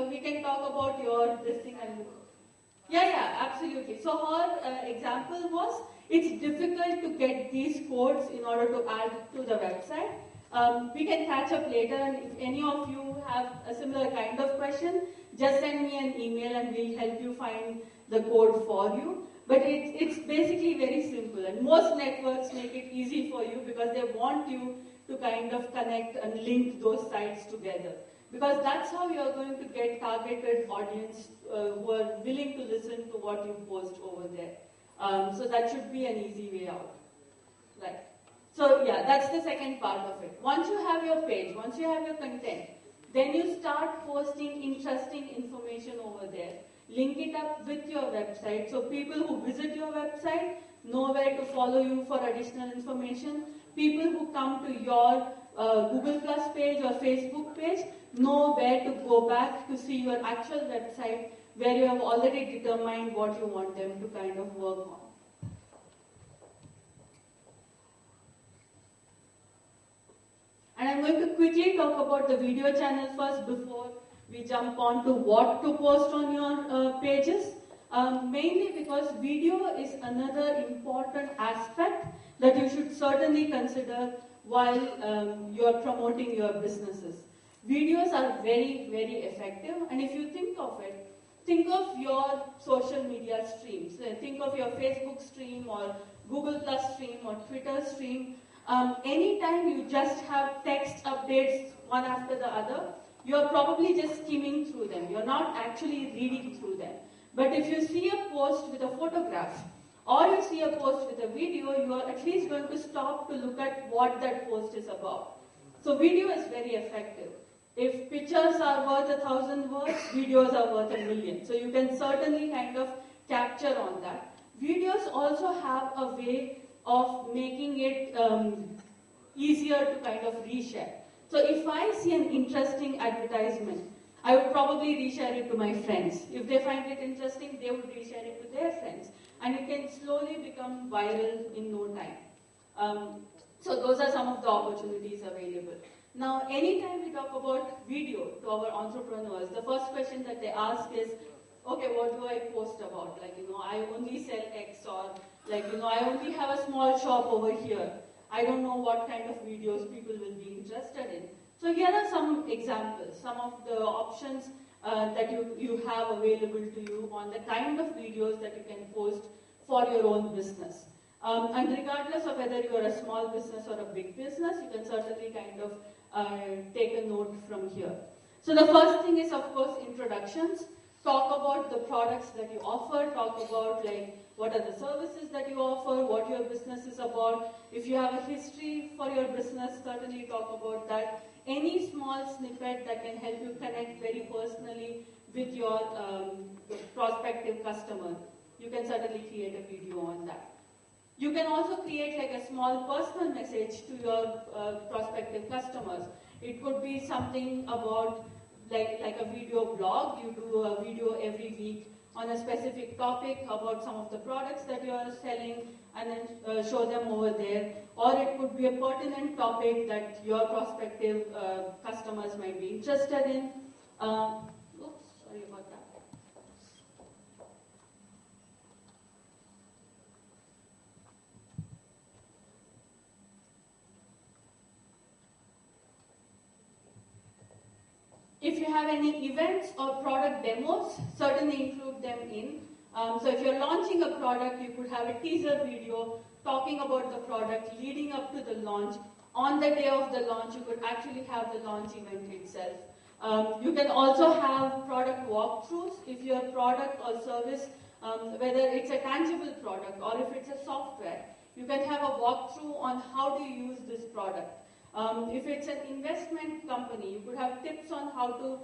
we can talk about your this thing and yeah, absolutely. So her example was it's difficult to get these codes in order to add to the website. We can catch up later, and if any of you have a similar kind of question, just send me an email and we'll help you find the code for you. But it's basically very simple, and most networks make it easy for you because they want you to kind of connect and link those sites together. Because that's how you're going to get targeted audience who are willing to listen to what you post over there. So that should be an easy way out. Right. So yeah, that's the second part of it. Once you have your page, once you have your content, then you start posting interesting information over there. Link it up with your website so people who visit your website know where to follow you for additional information. People who come to your Google Plus page or Facebook page know where to go back to see your actual website where you have already determined what you want them to kind of work on. And I'm going to quickly talk about the video channel first before we jump on to what to post on your pages. Mainly because video is another important aspect that you should certainly consider while you're promoting your businesses. Videos are very, very effective, and if you think of it, think of your social media streams. Think of your Facebook stream or Google Plus stream or Twitter stream. Anytime you just have text updates one after the other, you're probably just skimming through them. You're not actually reading through them. But if you see a post with a photograph or you see a post with a video, you are at least going to stop to look at what that post is about. So video is very effective. If pictures are worth 1,000 words, videos are worth 1,000,000. So you can certainly kind of capture on that. Videos also have a way of making it easier to kind of reshare. So if I see an interesting advertisement, I would probably reshare it to my friends. If they find it interesting, they would reshare it to their friends. And it can slowly become viral in no time. So those are some of the opportunities available. Now, anytime we talk about video to our entrepreneurs, the first question that they ask is, okay, what do I post about? Like, I only sell X, or like, I only have a small shop over here. I don't know what kind of videos people will be interested in. So here are some examples, some of the options that you have available to you on the kind of videos that you can post for your own business. And regardless of whether you're a small business or a big business, you can certainly kind of take a note from here. So the first thing is, of course, introductions. Talk about the products that you offer, talk about like what are the services that you offer, what your business is about. If you have a history for your business, certainly talk about that. Any small snippet that can help you connect very personally with your prospective customer, you can certainly create a video on that. You can also create like a small personal message to your prospective customers. It could be something about like a video blog. You do a video every week on a specific topic about some of the products that you are selling and then show them over there. Or it could be a pertinent topic that your prospective customers might be interested in. Oops, sorry about that. If you have any events or product demos, certainly include them in. So if you're launching a product, you could have a teaser video talking about the product leading up to the launch. On the day of the launch, you could actually have the launch event itself. You can also have product walkthroughs if your product or service, whether it's a tangible product or if it's a software, you can have a walkthrough on how to use this product. If it's an investment company, you could have tips on how to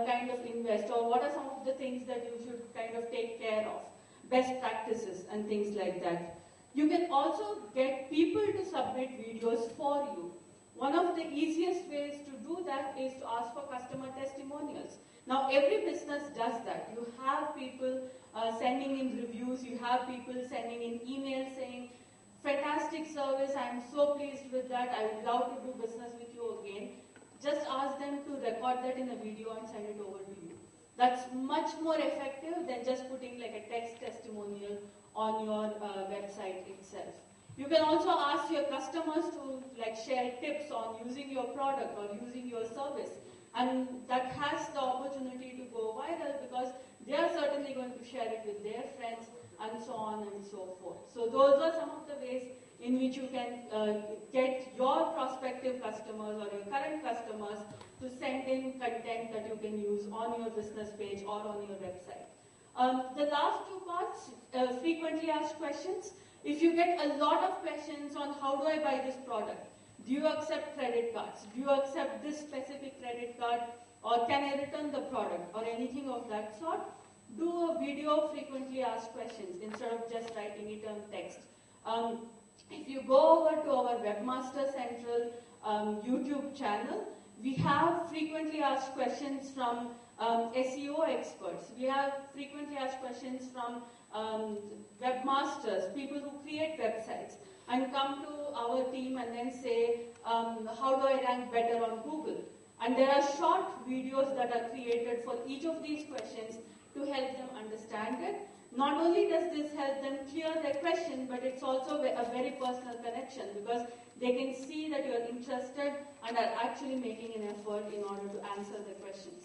kind of invest, or what are some of the things that you should kind of take care of, best practices and things like that. You can also get people to submit videos for you. One of the easiest ways to do that is to ask for customer testimonials. Now, every business does that. You have people sending in reviews, you have people sending in emails saying, fantastic service, I'm so pleased with that, I would love to do business with you again. just ask them to record that in a video and send it over to you. That's much more effective than just putting like a text testimonial on your website itself. You can also ask your customers to like share tips on using your product or using your service, and that has the opportunity to go viral because they are certainly going to share it with their friends and so on and so forth. So those are some of the ways in which you can get your prospective customers or your current customers to send in content that you can use on your business page or on your website. The last two parts, frequently asked questions. If you get a lot of questions on how do I buy this product, do you accept credit cards, do you accept this specific credit card, or can I return the product, or anything of that sort, do a video of frequently asked questions instead of just writing it on text. If you go over to our Webmaster Central YouTube channel, we have frequently asked questions from SEO experts. We have frequently asked questions from webmasters, people who create websites, and come to our team and then say, how do I rank better on Google? And there are short videos that are created for each of these questions to help them understand it. Not only does this help them clear their question, but it's also a very personal connection because they can see that you're interested and are actually making an effort in order to answer the questions.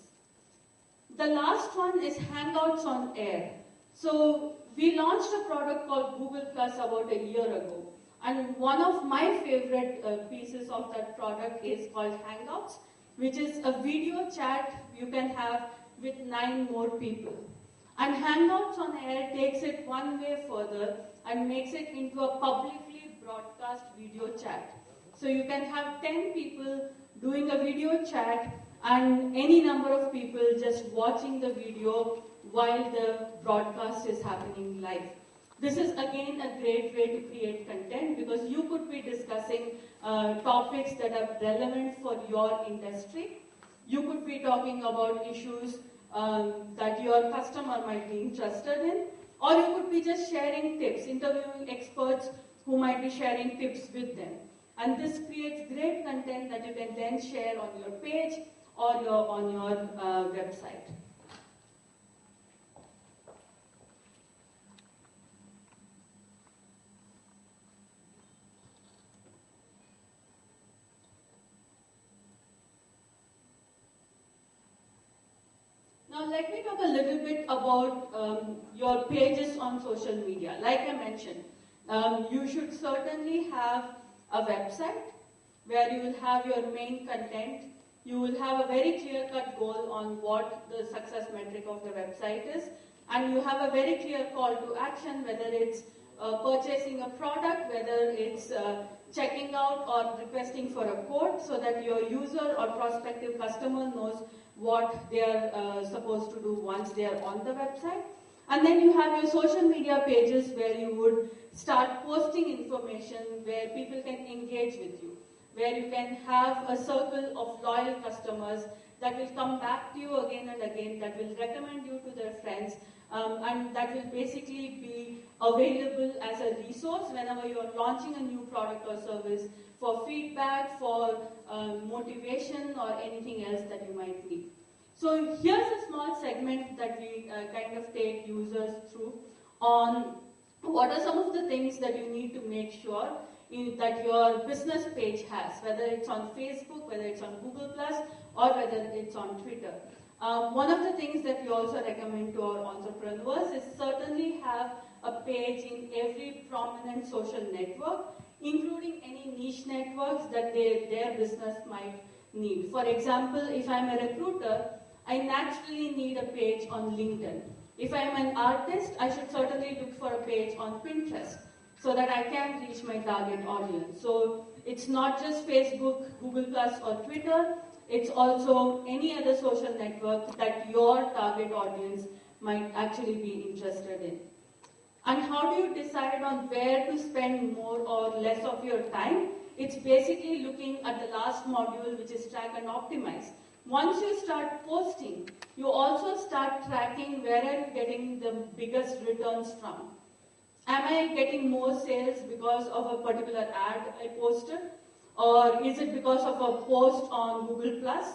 The last one is Hangouts on Air. So we launched a product called Google Plus about a year ago. And one of my favorite pieces of that product is called Hangouts, which is a video chat you can have with 9 more people. And Hangouts on Air takes it one way further and makes it into a publicly broadcast video chat. So you can have 10 people doing a video chat and any number of people just watching the video while the broadcast is happening live. This is again a great way to create content because you could be discussing topics that are relevant for your industry. You could be talking about issues that your customer might be interested in, or you could be just sharing tips, interviewing experts who might be sharing tips with them. And this creates great content that you can then share on your page or on your website. Now let me talk a little bit about your pages on social media. Like I mentioned, you should certainly have a website where you will have your main content. You will have a very clear-cut goal on what the success metric of the website is, and you have a very clear call to action, whether it's purchasing a product, whether it's checking out or requesting for a quote, so that your user or prospective customer knows what they are supposed to do once they are on the website. And then you have your social media pages where you would start posting information where people can engage with you, where you can have a circle of loyal customers that will come back to you again and again, that will recommend you to their friends, and that will basically be available as a resource whenever you're launching a new product or service for feedback, for motivation, or anything else that you might need. So here's a small segment that we kind of take users through on what are some of the things that you need to make sure that your business page has, whether it's on Facebook, whether it's on Google+, or whether it's on Twitter. One of the things that we also recommend to our entrepreneurs is certainly have a page in every prominent social network, including any niche networks that their business might need. For example, if I'm a recruiter, I naturally need a page on LinkedIn. If I'm an artist, I should certainly look for a page on Pinterest so that I can reach my target audience. So it's not just Facebook, Google+, or Twitter, it's also any other social network that your target audience might actually be interested in. And how do you decide on where to spend more or less of your time? It's basically looking at the last module, which is track and optimize. Once you start posting, you also start tracking where are you getting the biggest returns from. Am I getting more sales because of a particular ad I posted? Or is it because of a post on Google Plus?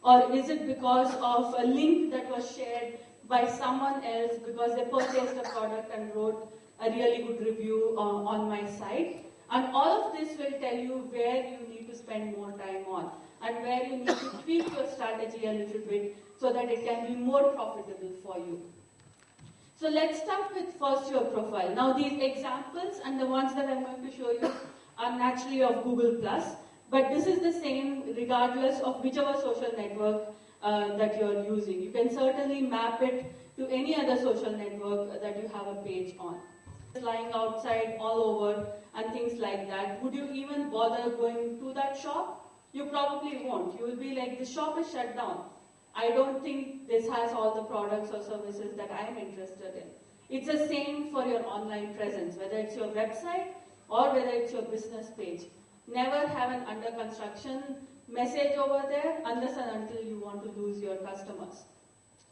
Or is it because of a link that was shared by someone else because they purchased a product and wrote a really good review on my site? And all of this will tell you where you need to spend more time on and where you need to tweak your strategy a little bit so that it can be more profitable for you. So let's start with first your profile. Now these examples and the ones that I'm going to show you are naturally of Google+, but this is the same regardless of whichever social network that you're using. You can certainly map it to any other social network that you have a page on. Lying outside all over and things like that. Would you even bother going to that shop? You probably won't. You will be like, the shop is shut down. I don't think this has all the products or services that I am interested in. It's the same for your online presence, whether it's your website or whether it's your business page. Never have an under construction message over there unless and until you want to lose your customers.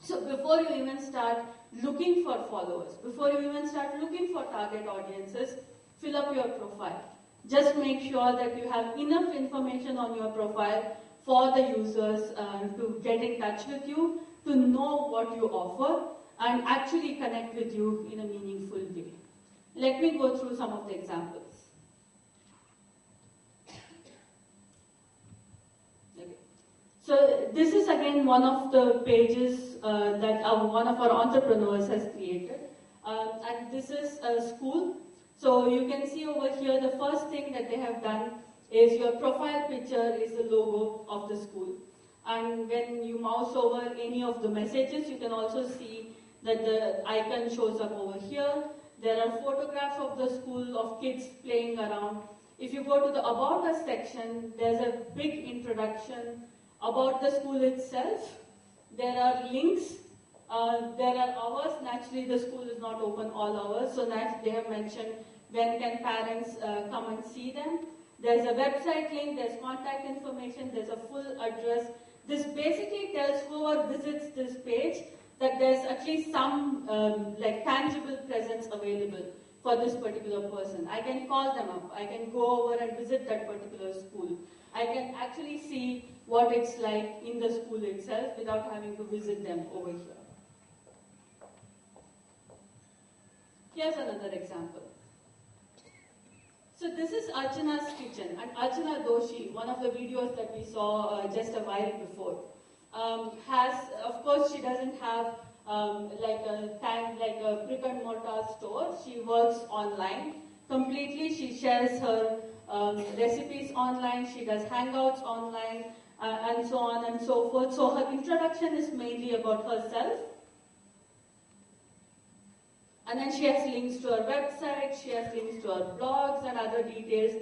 So before you even start looking for followers, before you even start looking for target audiences, fill up your profile. Just make sure that you have enough information on your profile for the users to get in touch with you, to know what you offer, and actually connect with you in a meaningful way. Let me go through some of the examples. Okay. So this is again one of the pages that one of our entrepreneurs has created. And this is a school. So you can see over here the first thing that they have done is your profile picture is the logo of the school. And when you mouse over any of the messages, you can also see that the icon shows up over here. There are photographs of the school, of kids playing around. If you go to the About Us section, there's a big introduction about the school itself. There are links. There are hours. Naturally, the school is not open all hours, so they have mentioned when can parents come and see them. There's a website link, there's contact information, there's a full address. This basically tells whoever visits this page that there's at least some like tangible presence available for this particular person. I can call them up, I can go over and visit that particular school. I can actually see what it's like in the school itself without having to visit them over here. Here's another example. So this is Archana's kitchen, and Archana Doshi, one of the videos that we saw just a while before, has, of course, she doesn't have like a brick and mortar store. She works online completely. She shares her recipes online. She does hangouts online, and so on and so forth. So her introduction is mainly about herself. And then she has links to her website, she has links to her blogs and other details.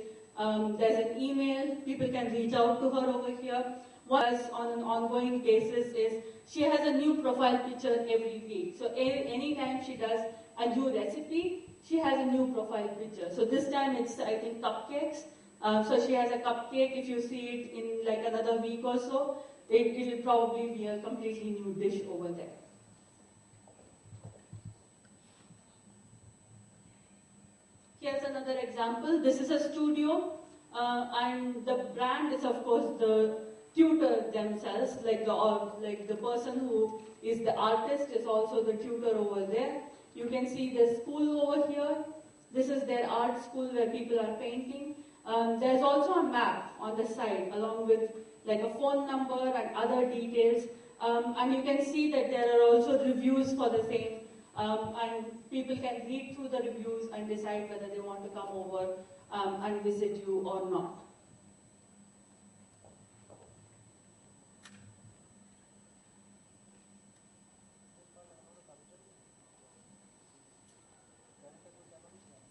There's an email, people can reach out to her over here. What is on an ongoing basis is she has a new profile picture every week. So anytime she does a new recipe, she has a new profile picture. So this time it's, I think, cupcakes. So she has a cupcake. If you see it in like another week or so, it will probably be a completely new dish over there. Here's another example. This is a studio, and the brand is, of course, the tutor themselves. Like the person who is the artist is also the tutor over there. You can see the school over here. This is their art school where people are painting. There's also a map on the side, along with like a phone number and other details. And you can see that there are also reviews for the same. And people can read through the reviews and decide whether they want to come over and visit you or not.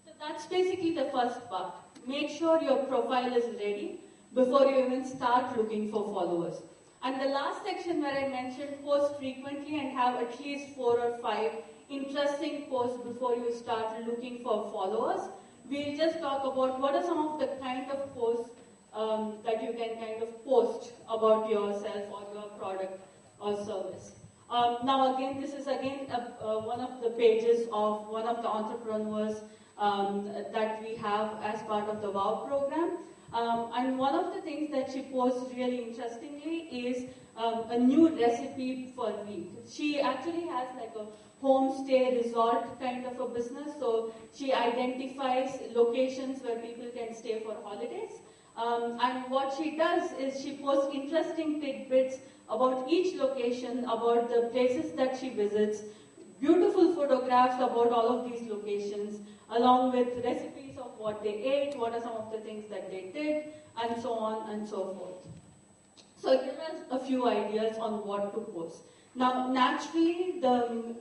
So that's basically the first part. Make sure your profile is ready before you even start looking for followers. And the last section where I mentioned post frequently and have at least 4 or 5 interesting posts before you start looking for followers. We'll just talk about what are some of the kind of posts that you can kind of post about yourself or your product or service. Now again, this is again one of the pages of one of the entrepreneurs that we have as part of the WOW program. And one of the things that she posts really interestingly is a new recipe for wheat. She actually has like a homestay resort kind of a business, so she identifies locations where people can stay for holidays. And what she does is she posts interesting tidbits about each location, about the places that she visits, beautiful photographs about all of these locations, along with recipes of what they ate, what are some of the things that they did, and so on and so forth. So give us a few ideas on what to post. Now, naturally, the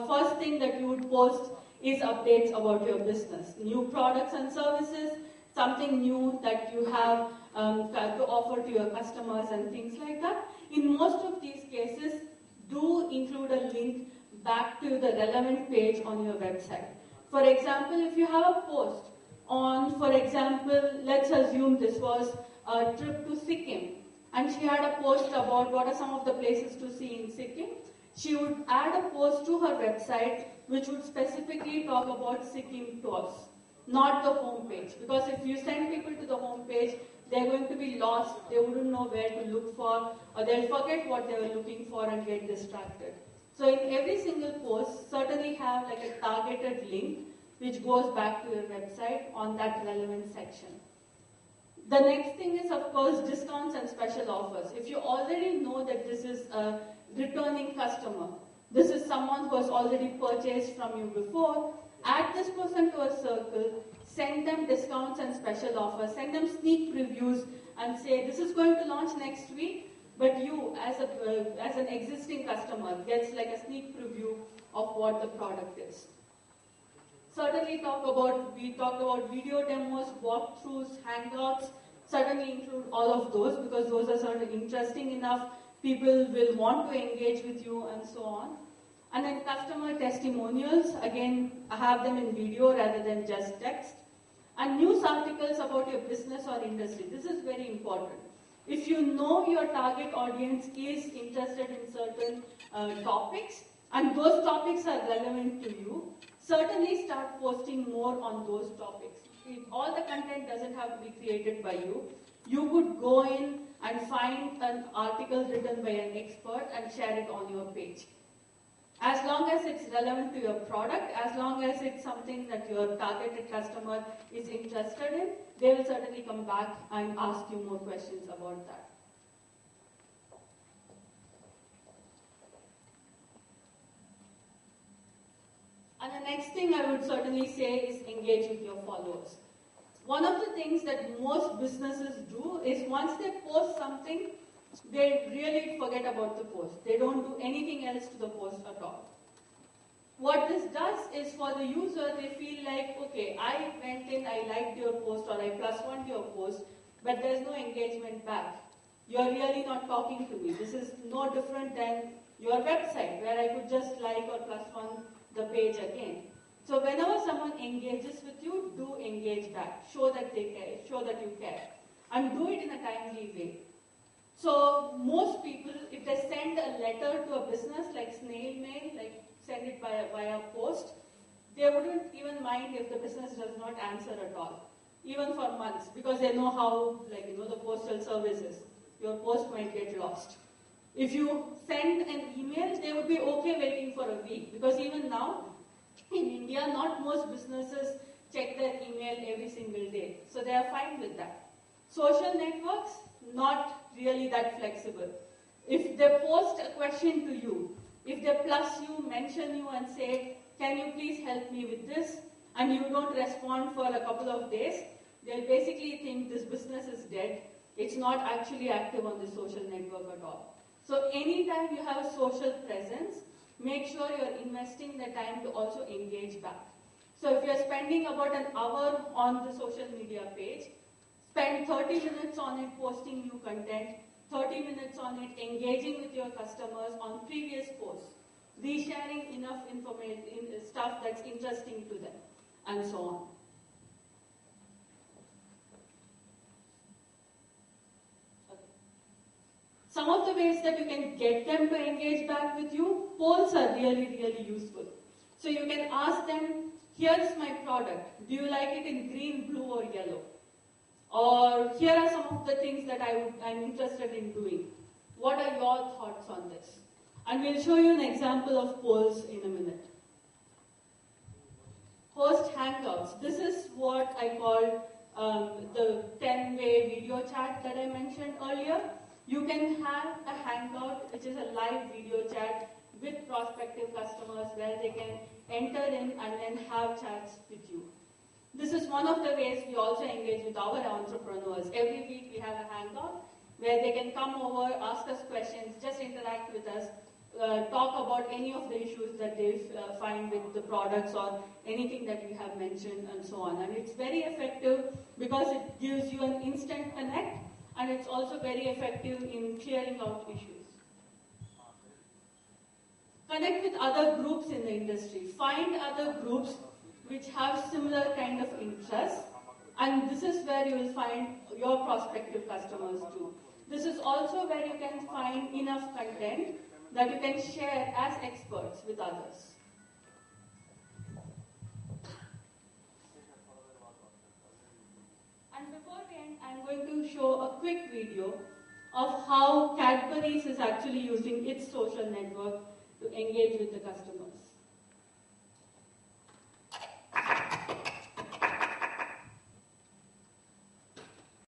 first thing that you would post is updates about your business, new products and services, something new that you have to offer to your customers and things like that. In most of these cases, do include a link back to the relevant page on your website. For example, if you have a post on, for example, let's assume this was a trip to Sikkim, and she had a post about what are some of the places to see in Sikkim, she would add a post to her website which would specifically talk about Sikkim tours, not the home page. Because if you send people to the home page, they're going to be lost, they wouldn't know where to look for, or they'll forget what they were looking for and get distracted. So in every single post, certainly have like a targeted link which goes back to your website on that relevant section. The next thing is, of course, discounts and special offers. If you already know that this is a returning customer, this is someone who has already purchased from you before, add this person to a circle, send them discounts and special offers, send them sneak previews and say, this is going to launch next week, but you, as an existing customer, gets like a sneak preview of what the product is. Certainly we talked about video demos, walkthroughs, hangouts. Certainly include all of those because those are sort of interesting enough. People will want to engage with you and so on. And then customer testimonials, again, have them in video rather than just text. And news articles about your business or industry. This is very important. If you know your target audience is interested in certain topics, and those topics are relevant to you, certainly start posting more on those topics. If all the content doesn't have to be created by you, you could go in and find an article written by an expert and share it on your page. As long as it's relevant to your product, as long as it's something that your targeted customer is interested in, they will certainly come back and ask you more questions about that. And the next thing I would certainly say is engage with your followers. One of the things that most businesses do is once they post something, they really forget about the post. They don't do anything else to the post at all. What this does is for the user, they feel like, okay, I went in, I liked your post or I +1'd your post, but there's no engagement back. You're really not talking to me. This is no different than your website where I could just like or +1 the page again. So whenever someone engages with you, do engage back. Show that they care, show that you care. And do it in a timely way. So most people, if they send a letter to a business like snail mail, like send it via post, they wouldn't even mind if the business does not answer at all, even for months, because they know how, the postal service is. Your post might get lost. If you send an email, they would be okay waiting for a week, because even now, in India, not most businesses check their email every single day. So they are fine with that. Social networks, not really that flexible. If they post a question to you, if they plus you, mention you and say, can you please help me with this? And you don't respond for a couple of days, they'll basically think this business is dead. It's not actually active on the social network at all. So anytime you have a social presence, make sure you're investing the time to also engage back. So if you're spending about an hour on the social media page, spend 30 minutes on it posting new content, 30 minutes on it engaging with your customers on previous posts, resharing enough information, stuff that's interesting to them, and so on. Some of the ways that you can get them to engage back with you, polls are really, really useful. So you can ask them, here's my product. Do you like it in green, blue, or yellow? Or here are some of the things that I'm interested in doing. What are your thoughts on this? And we'll show you an example of polls in a minute. Host Hangouts. This is what I call the 10-way video chat that I mentioned earlier. You can have a hangout, which is a live video chat with prospective customers where they can enter in and then have chats with you. This is one of the ways we also engage with our entrepreneurs. Every week we have a hangout where they can come over, ask us questions, just interact with us, talk about any of the issues that they find with the products or anything that we have mentioned and so on. And it's very effective because it gives you an instant connect, and it's also very effective in clearing out issues. Connect with other groups in the industry. Find other groups which have similar kind of interests, and this is where you will find your prospective customers too. This is also where you can find enough content that you can share as experts with others. And before we end, I'm going to show a quick video of how Cadbury's is actually using its social network to engage with the customers.